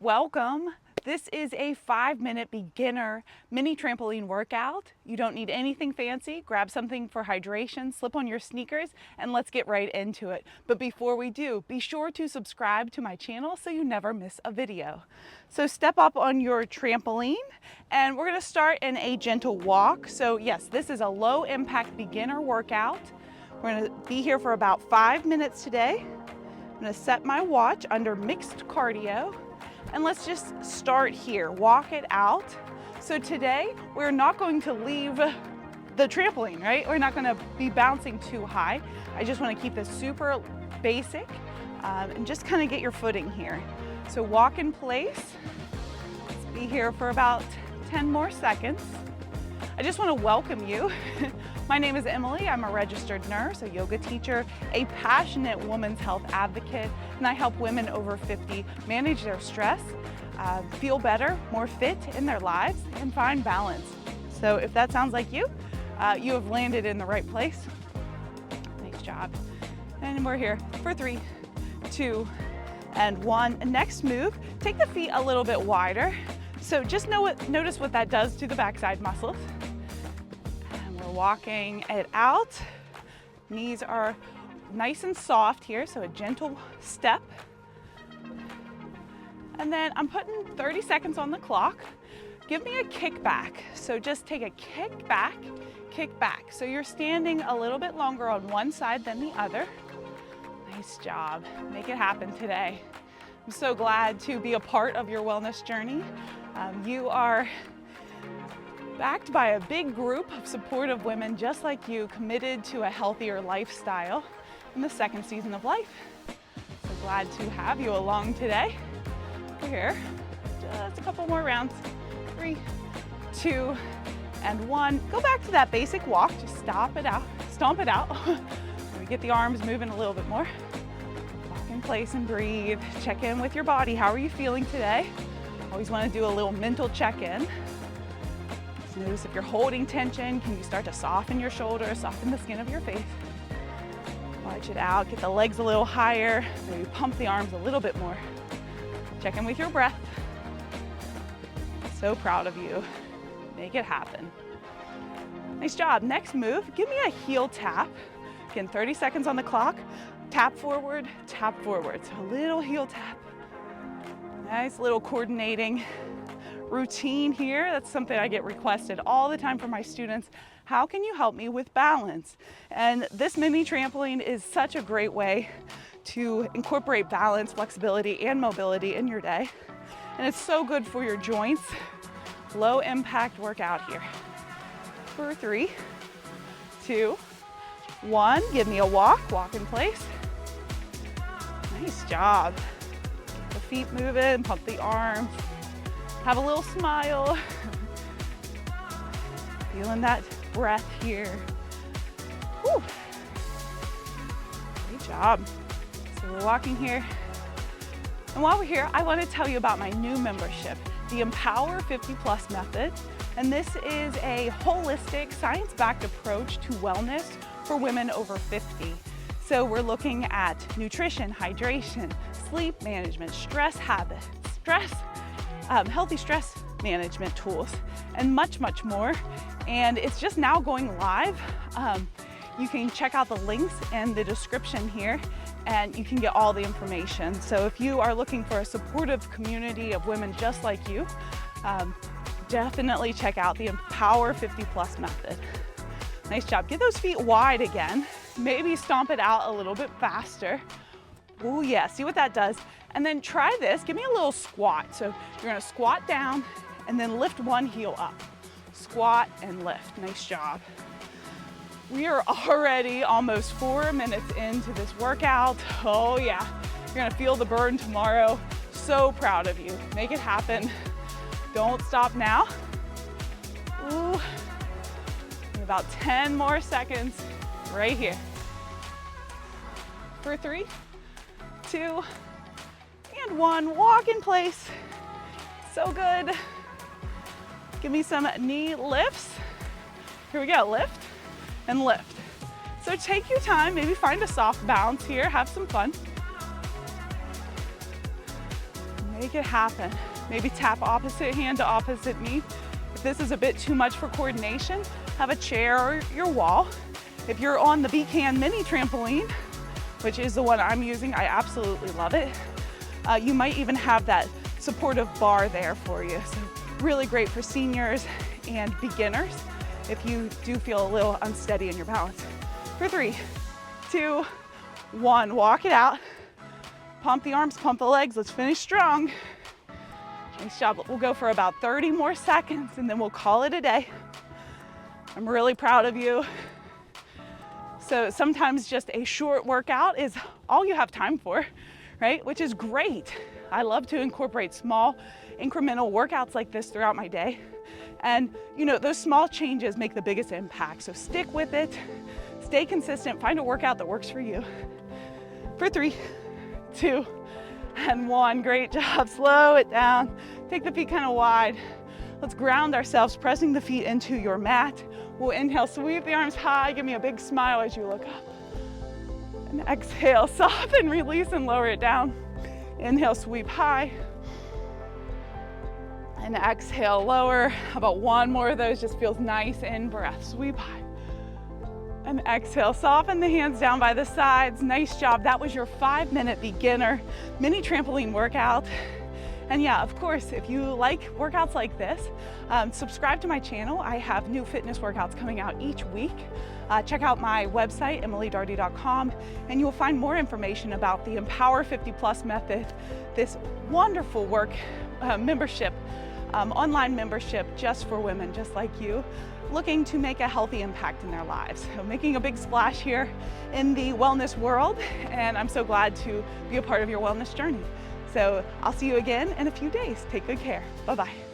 Welcome. This is a 5-minute beginner mini trampoline workout. You don't need anything fancy. Grab something for hydration, slip on your sneakers, and let's get right into it. But before we do, be sure to subscribe to my channel so you never miss a video. So step up on your trampoline, and we're gonna start in a gentle walk. So yes, this is a low impact beginner workout. We're gonna be here for about 5 minutes today. I'm gonna set my watch under mixed cardio. And let's just start here, walk it out. So today, we're not going to leave the trampoline, right? We're not gonna be bouncing too high. I just wanna keep this super basic and just kind of get your footing here. So walk in place. Let's be here for about 10 more seconds. I just wanna welcome you. My name is Emily. I'm a registered nurse, a yoga teacher, a passionate women's health advocate, and I help women over 50 manage their stress, feel better, more fit in their lives, and find balance. So if that sounds like you, you have landed in the right place. Nice job. And we're here for 3, 2, and 1. Next move, take the feet a little bit wider. So just notice what that does to the backside muscles. Walking it out. Knees are nice and soft here, so a gentle step. And then I'm putting 30 seconds on the clock. Give me a kick back. So just take a kick back, kick back. So you're standing a little bit longer on one side than the other. Nice job. Make it happen today. I'm so glad to be a part of your wellness journey. You are backed by a big group of supportive women just like you, committed to a healthier lifestyle in the second season of life. So glad to have you along today. We're here, just a couple more rounds. 3, 2, and 1. Go back to that basic walk, just stomp it out. We get the arms moving a little bit more. Walk in place and breathe. Check in with your body. How are you feeling today? Always want to do a little mental check-in. Notice if you're holding tension, can you start to soften your shoulders, soften the skin of your face? Arch it out, get the legs a little higher, maybe pump the arms a little bit more. Check in with your breath. So proud of you. Make it happen. Nice job. Next move, give me a heel tap. Again, 30 seconds on the clock. Tap forward, tap forward. So a little heel tap. Nice little coordinating routine here. That's something I get requested all the time from my students. How can you help me with balance? And this mini trampoline is such a great way to incorporate balance, flexibility, and mobility in your day. And it's so good for your joints. Low impact workout here. For 3, 2, 1. Give me a walk in place. Nice job. Get the feet moving, pump the arms. Have a little smile. Feeling that breath here. Whew. Great job. So we're walking here. And while we're here, I want to tell you about my new membership, the Empower 50 Plus method. And this is a holistic, science-backed approach to wellness for women over 50. So we're looking at nutrition, hydration, sleep management, stress habits, healthy stress management tools, and much, much more. And it's just now going live. You can check out the links in the description here, and you can get all the information. So if you are looking for a supportive community of women just like you, definitely check out the Empower 50 Plus method. Nice job. Get those feet wide again. Maybe stomp it out a little bit faster. Oh yeah, see what that does. And then try this, give me a little squat. So you're gonna squat down and then lift one heel up. Squat and lift, nice job. We are already almost 4 minutes into this workout. Oh yeah, you're gonna feel the burn tomorrow. So proud of you, make it happen. Don't stop now. Ooh, about 10 more seconds right here. For 3, 2, and 1, walk in place. So good. Give me some knee lifts. Here we go, lift and lift. So take your time, maybe find a soft bounce here, have some fun. Make it happen. Maybe tap opposite hand to opposite knee. If this is a bit too much for coordination, have a chair or your wall. If you're on the Beacon mini trampoline, which is the one I'm using, I absolutely love it. You might even have that supportive bar there for you. So really great for seniors and beginners if you do feel a little unsteady in your balance. For 3, 2, 1, walk it out. Pump the arms, pump the legs. Let's finish strong. Nice job. We'll go for about 30 more seconds and then we'll call it a day. I'm really proud of you. So sometimes just a short workout is all you have time for, right? Which is great. I love to incorporate small incremental workouts like this throughout my day. And you know, those small changes make the biggest impact. So stick with it, stay consistent, find a workout that works for you. For 3, 2, and 1, great job. Slow it down. Take the feet kind of wide. Let's ground ourselves, pressing the feet into your mat. We'll inhale, sweep the arms high. Give me a big smile as you look up. And exhale, soften, release, and lower it down. Inhale, sweep high. And exhale, lower. How about one more of those? Just feels nice in breath. Sweep high. And exhale, soften the hands down by the sides. Nice job. That was your 5-minute beginner mini trampoline workout. And yeah, of course, if you like workouts like this, subscribe to my channel. I have new fitness workouts coming out each week. Check out my website, emilydaugherty.com, and you will find more information about the Empower 50 Plus method, this wonderful membership, online membership just for women just like you, looking to make a healthy impact in their lives. So making a big splash here in the wellness world, and I'm so glad to be a part of your wellness journey. So I'll see you again in a few days. Take good care. Bye-bye.